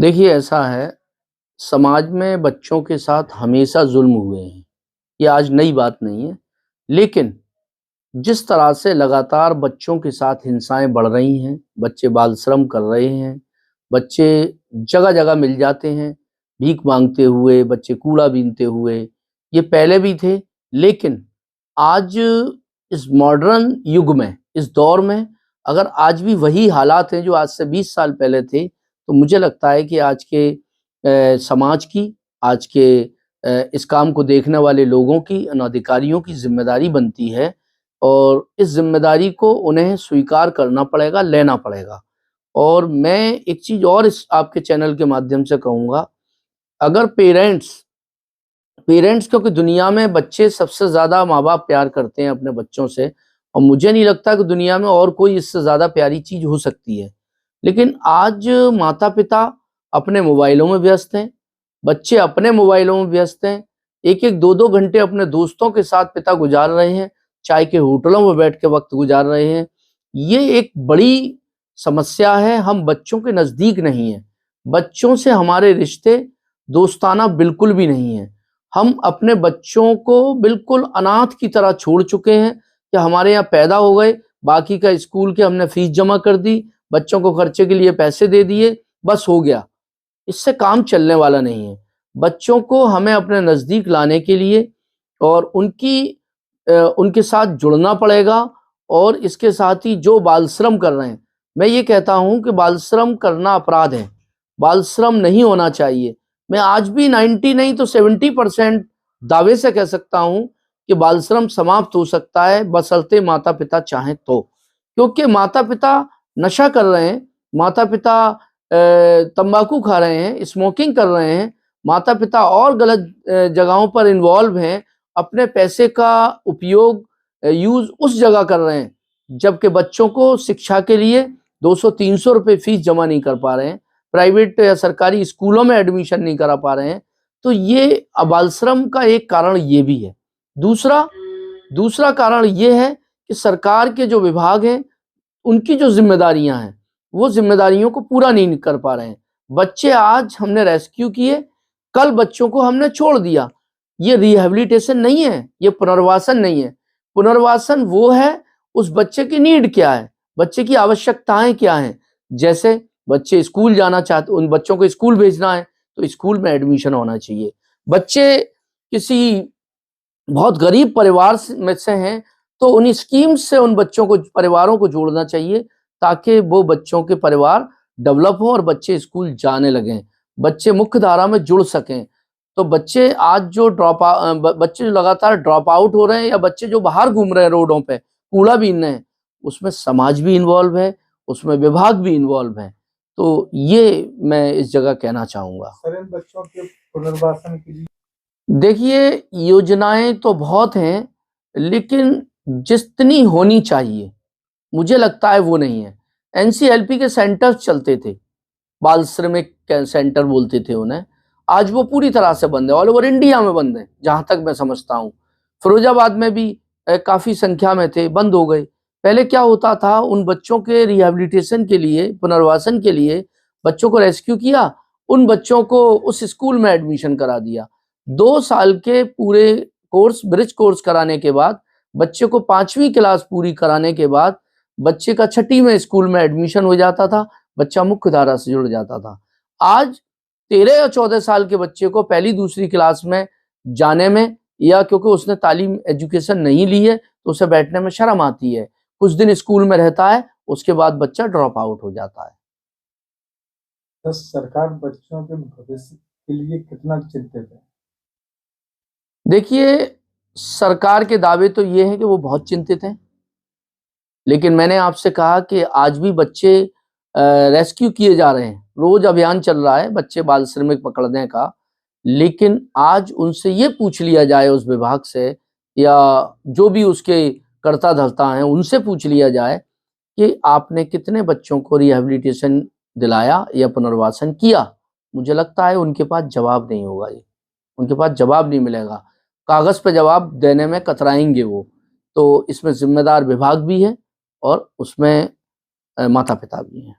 देखिए ऐसा है, समाज में बच्चों के साथ हमेशा ज़ुल्म हुए हैं, ये आज नई बात नहीं है। लेकिन जिस तरह से लगातार बच्चों के साथ हिंसाएँ बढ़ रही हैं, बच्चे बाल श्रम कर रहे हैं, बच्चे जगह-जगह मिल जाते हैं, भीख माँगते हुए, बच्चे कूड़ा बीनते हुए, ये पहले भी थे। लेकिन आज इस मॉडर्न युग में, इस दौर में अगर आज भी वही हालात हैं जो आज से 20 साल पहले थे, तो मुझे लगता है कि आज के समाज की, आज के इस काम को देखने वाले लोगों की, उन अधिकारियों की ज़िम्मेदारी बनती है और इस ज़िम्मेदारी को उन्हें स्वीकार करना पड़ेगा, लेना पड़ेगा। और मैं एक चीज़ और इस आपके चैनल के माध्यम से कहूँगा, अगर पेरेंट्स पेरेंट्स क्योंकि दुनिया में बच्चे सबसे ज़्यादा माँ-बाप प्यार करते हैं अपने बच्चों से और मुझे नहीं लगता कि दुनिया में और कोई इससे ज़्यादा प्यारी चीज़ हो सकती है। लेकिन आज माता-पिता अपने मोबाइलों में व्यस्त हैं, बच्चे अपने मोबाइलों में व्यस्त हैं, 1-1 2-2 घंटे अपने दोस्तों के साथ पिता गुज़ार रहे हैं, चाय के होटलों में बैठ के वक़्त गुज़ार रहे हैं। ये एक बड़ी समस्या है, हम बच्चों के नज़दीक नहीं हैं। बच्चों से हमारे रिश्ते दोस्ताना बिल्कुल भी नहीं हैं। हम अपने बच्चों को बिल्कुल अनाथ की तरह छोड़ चुके हैं कि हमारे यहाँ पैदा हो गए, बाकी का स्कूल के हमने फीस जमा कर दी, बच्चों को खर्चे के लिए पैसे दे दिए, बस हो गया। इससे काम चलने वाला नहीं है। बच्चों को हमें अपने नज़दीक लाने के लिए और उनके साथ जुड़ना पड़ेगा और इसके साथ ही जो बाल श्रम कर रहे हैं, मैं ये कहता हूँ कि बाल श्रम करना अपराध है, बाल श्रम नहीं होना चाहिए। मैं आज भी 90 नहीं तो 70% दावे से कह सकता हूँ कि बाल श्रम समाप्त हो सकता है बशर्ते माता-पिता चाहें तो। क्योंकि माता-पिता नशा कर रहे हैं, माता-पिता तंबाकू खा रहे हैं, स्मोकिंग कर रहे हैं, माता-पिता और गलत जगहों पर इन्वॉल्व हैं, अपने पैसे का उपयोग यूज़ उस जगह कर रहे हैं, जबकि बच्चों को शिक्षा के लिए 200-300 रुपए फीस जमा नहीं कर पा रहे हैं, प्राइवेट या सरकारी स्कूलों में एडमिशन नहीं करा पा रहे हैं, तो ये बाल श्रम का एक कारण ये भी है। दूसरा दूसरा कारण ये है कि सरकार के जो विभाग हैं, उनकी जो ज़िम्मेदारियाँ हैं, वो ज़िम्मेदारियों को पूरा नहीं कर पा रहे हैं। बच्चे आज हमने रेस्क्यू किए, कल बच्चों को हमने छोड़ दिया। ये रिहैबिलिटेशन नहीं है, ये पुनर्वासन नहीं है। पुनर्वासन वो है, उस बच्चे की नीड क्या है, बच्चे की आवश्यकताएँ क्या हैं। जैसे बच्चे स्कूल जाना चाहते, उन बच्चों को स्कूल भेजना है, तो स्कूल में एडमिशन होना चाहिए। बच्चे किसी बहुत गरीब परिवार में से हैं, तो उन स्कीम्स से उन बच्चों को, परिवारों को जोड़ना चाहिए ताकि वो बच्चों के परिवार डेवलप हों और बच्चे स्कूल जाने लगें, बच्चे मुख्य धारा में जुड़ सकें। तो बच्चे आज जो बच्चे जो लगातार ड्रॉप आउट हो रहे हैं या बच्चे जो बाहर घूम रहे हैं रोडों पे, कूड़ा बीन रहे हैं, उसमें समाज भी इन्वॉल्व है, उसमें विभाग भी इन्वॉल्व है। तो ये मैं इस जगह कहना चाहूँगा। सर, इन बच्चों के पुनर्वासन के लिए देखिए, योजनाएँ तो बहुत हैं, लेकिन जितनी होनी चाहिए, मुझे लगता है वो नहीं है। एनसीएलपी के सेंटर्स चलते थे, बाल श्रमिक सेंटर बोलते थे उन्हें, आज वो पूरी तरह से बंद है, ऑल ओवर इंडिया में बंद है, जहाँ तक मैं समझता हूँ। फिरोज़ाबाद में भी काफ़ी संख्या में थे, बंद हो गए। पहले क्या होता था, उन बच्चों के रिहैबिलिटेशन के लिए, पुनर्वासन के लिए बच्चों को रेस्क्यू किया, उन बच्चों को उस स्कूल में एडमिशन करा दिया। 2 साल के पूरे कोर्स, ब्रिज कोर्स कराने के बाद, बच्चे को 5वीं क्लास पूरी कराने के बाद, बच्चे का 6ठी में स्कूल में एडमिशन हो जाता था, बच्चा मुख्य धारा से जुड़ जाता था। आज 13 या 14 साल के बच्चे को पहली दूसरी क्लास में जाने में, या क्योंकि उसने तालीम एजुकेशन नहीं ली है, तो उसे बैठने में शर्म आती है। कुछ दिन स्कूल में रहता है, उसके बाद बच्चा ड्रॉप आउट हो जाता है। तो सरकार बच्चों के भविष्य के लिए कितना चिंतित है? देखिए, सरकार के दावे तो ये हैं कि वो बहुत चिंतित हैं, लेकिन मैंने आपसे कहा कि आज भी बच्चे रेस्क्यू किए जा रहे हैं, रोज अभियान चल रहा है बच्चे बाल श्रमिक पकड़ने का। लेकिन आज उनसे ये पूछ लिया जाए, उस विभाग से या जो भी उसके कर्ता धर्ता हैं, उनसे पूछ लिया जाए कि आपने कितने बच्चों को रिहैबिलिटेशन दिलाया या पुनर्वासन किया, मुझे लगता है उनके पास जवाब नहीं होगा, ये उनके पास जवाब नहीं मिलेगा, कागज़ पे जवाब देने में कतराएंगे वो। तो इसमें जिम्मेदार विभाग भी है और उसमें माता पिता भी हैं।